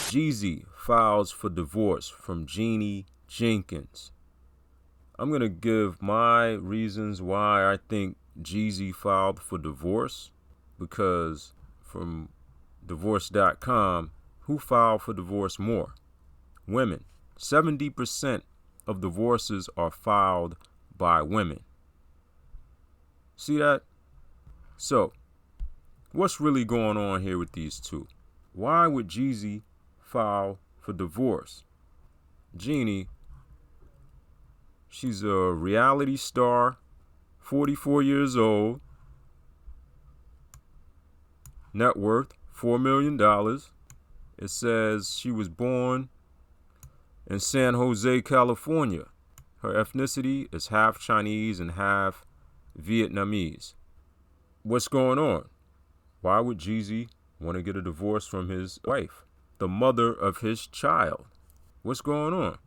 Jeezy files for divorce from Jeannie Jenkins. I'm going to give my reasons why I think Jeezy filed for divorce, because from divorce.com, who filed for divorce more? Women. 70% of divorces are filed by women. See that? So, what's really going on here with these two? Why would Jeezy file for divorce? Jeannie, she's a reality star, 44 years old, net worth $4 million. It says she was born in San Jose, California. Her ethnicity is half Chinese and half Vietnamese. What's going on? Why would Jeezy want to get a divorce from his wife, the mother of his child? What's going on?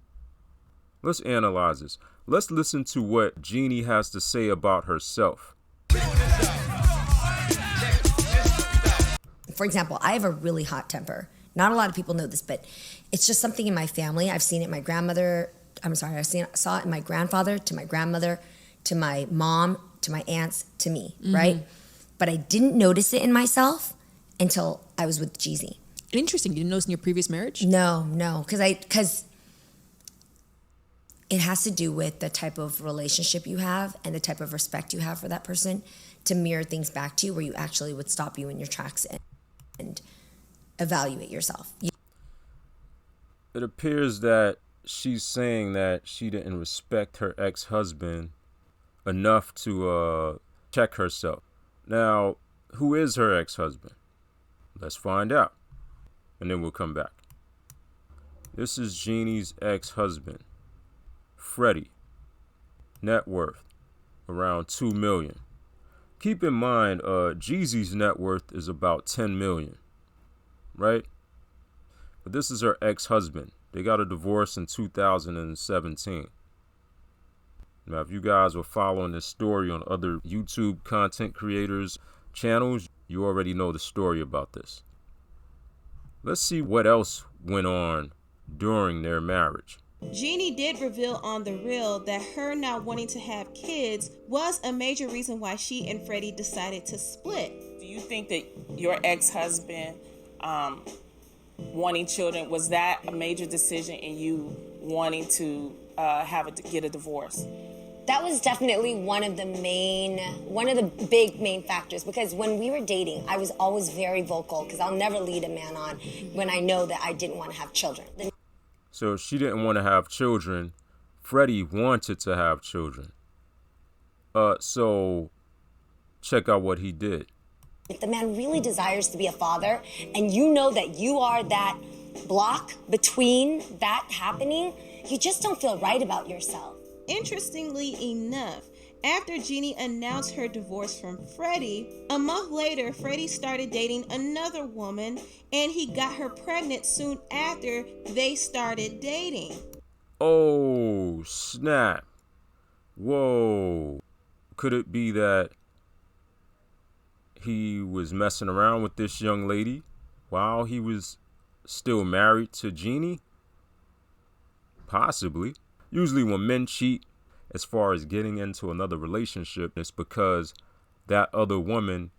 Let's analyze this. Let's listen to what Jeannie has to say about herself. For example, I have a really hot temper. Not a lot of people know this, but it's just something in my family. I've seen it in my grandmother. Saw it in my grandfather, to my grandmother, to my mom, to my aunts, to me, right? But I didn't notice it in myself until I was with Jeezy. Interesting. You didn't notice in your previous marriage? No, because it has to do with the type of relationship you have and the type of respect you have for that person to mirror things back to you, where you actually would stop you in your tracks and evaluate yourself. It appears that she's saying that she didn't respect her ex-husband enough to check herself. Now, who is her ex-husband? Let's find out, and then we'll come back. This is Jeannie's ex-husband, Freddie. Net worth around $2 million. Keep in mind, Jeezy's net worth is about $10 million, right? But this is her ex-husband. They got a divorce in 2017. Now, if you guys were following this story on other YouTube content creators' channels, you already know the story about this. Let's see what else went on during their marriage. Jeannie did reveal on The Real that her not wanting to have kids was a major reason why she and Freddie decided to split. Do you think that your ex-husband wanting children, was that a major decision in you wanting to get a divorce? That was definitely one of the big main factors, because when we were dating, I was always very vocal, because I'll never lead a man on when I know that I didn't want to have children. So she didn't want to have children. Freddie wanted to have children. So check out what he did. If the man really desires to be a father, and you know that you are that block between that happening, you just don't feel right about yourself. Interestingly enough, after Jeannie announced her divorce from Freddie, a month later, Freddie started dating another woman, and he got her pregnant soon after they started dating. Oh, snap. Whoa. Could it be that he was messing around with this young lady while he was still married to Jeannie? Possibly. Usually when men cheat, as far as getting into another relationship, it's because that other woman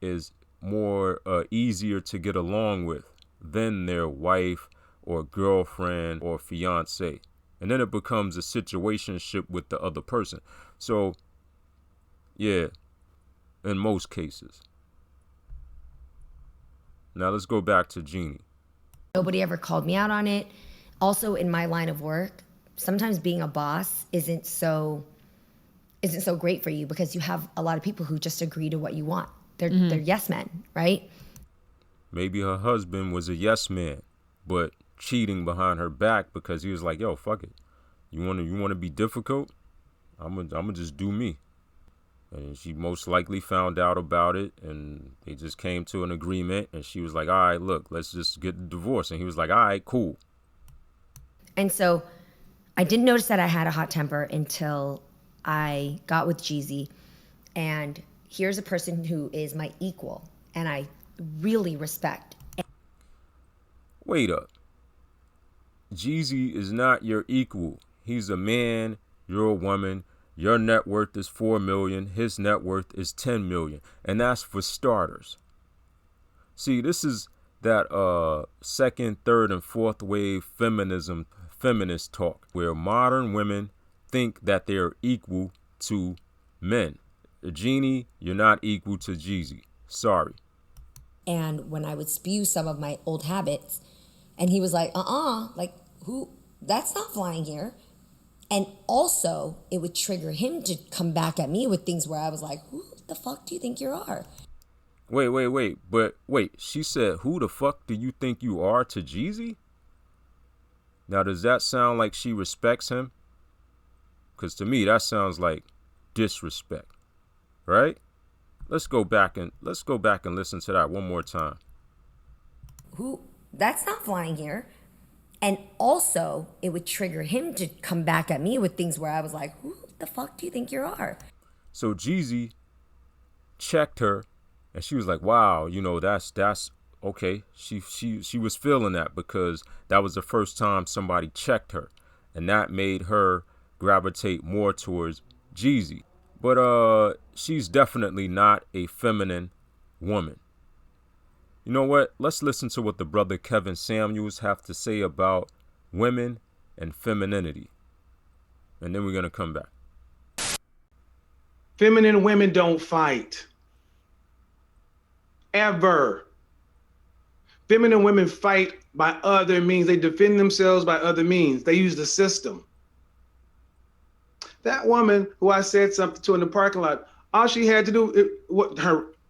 is more easier to get along with than their wife or girlfriend or fiance. And then it becomes a situationship with the other person. So, yeah, in most cases. Now let's go back to Jeannie. Nobody ever called me out on it. Also, in my line of work, sometimes being a boss isn't so great for you, because you have a lot of people who just agree to what you want. They're yes men, right? Maybe her husband was a yes man, but cheating behind her back because he was like, yo, fuck it. You want to be difficult? I'm gonna just do me. And she most likely found out about it, and they just came to an agreement, and she was like, all right, look, let's just get the divorce. And he was like, all right, cool. And so I didn't notice that I had a hot temper until I got with Jeezy. And here's a person who is my equal and I really respect. Wait up. Jeezy is not your equal. He's a man, you're a woman. Your net worth is 4 million, his net worth is 10 million, and that's for starters. See, this is that second, third, and fourth wave feminist talk where modern women think that they're equal to men. Jeannie, you're not equal to Jeezy. Sorry. And when I would spew some of my old habits, and he was like, like, who? That's not flying here. And also, it would trigger him to come back at me with things where I was like, who the fuck do you think you are? Wait. But wait, she said, who the fuck do you think you are to Jeezy? Now, does that sound like she respects him? Because to me, that sounds like disrespect, right? Let's go back and listen to that one more time. Who? That's not flying here. And also, it would trigger him to come back at me with things where I was like, who the fuck do you think you are? So Jeezy checked her, and she was like, wow, that's okay. She was feeling that because that was the first time somebody checked her, and that made her gravitate more towards Jeezy. But she's definitely not a feminine woman. You know what? Let's listen to what the brother Kevin Samuels have to say about women and femininity. And then we're going to come back. Feminine women don't fight. Ever. Feminine women fight by other means. They defend themselves by other means. They use the system. That woman who I said something to in the parking lot, all she had to do,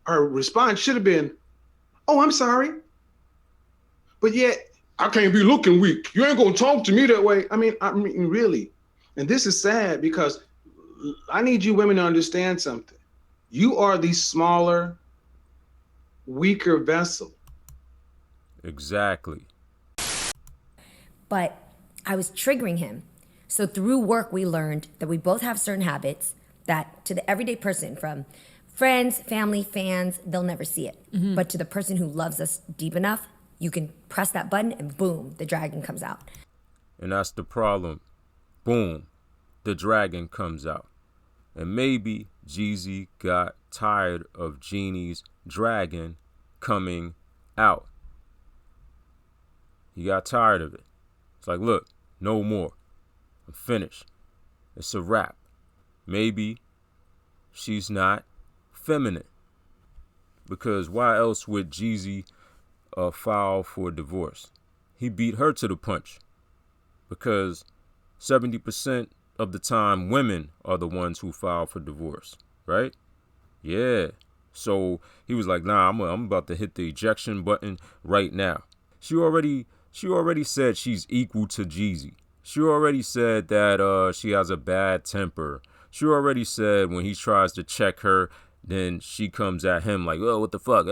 her response should have been, oh, I'm sorry. But yet, I can't be looking weak. You ain't gonna talk to me that way. I mean, really. And this is sad because I need you women to understand something. You are the smaller, weaker vessel. Exactly. But I was triggering him. So through work, we learned that we both have certain habits that to the everyday person, from friends, family, fans, they'll never see it. Mm-hmm. But to the person who loves us deep enough, you can press that button and boom, the dragon comes out. And that's the problem. Boom, the dragon comes out. And maybe Jeezy got tired of Jeannie's dragon coming out. He got tired of it. It's like, look, no more. I'm finished. It's a wrap. Maybe she's not feminine. Because why else would Jeezy file for divorce? He beat her to the punch. Because 70% of the time, women are the ones who file for divorce, right? Yeah. So he was like, nah, I'm about to hit the ejection button right now. She already said she's equal to Jeezy. She already said that she has a bad temper. She already said when he tries to check her, then she comes at him like, oh, what the fuck?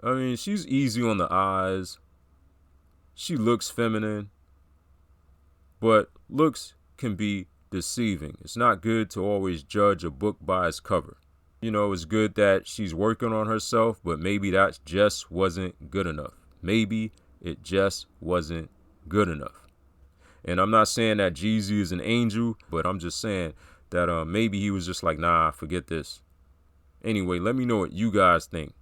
I mean, she's easy on the eyes. She looks feminine. But looks can be deceiving. It's not good to always judge a book by its cover. You know, it's good that she's working on herself, but maybe that just wasn't good enough. Maybe it just wasn't good enough. And I'm not saying that Jeezy is an angel, but I'm just saying that maybe he was just like, nah, forget this. Anyway, let me know what you guys think.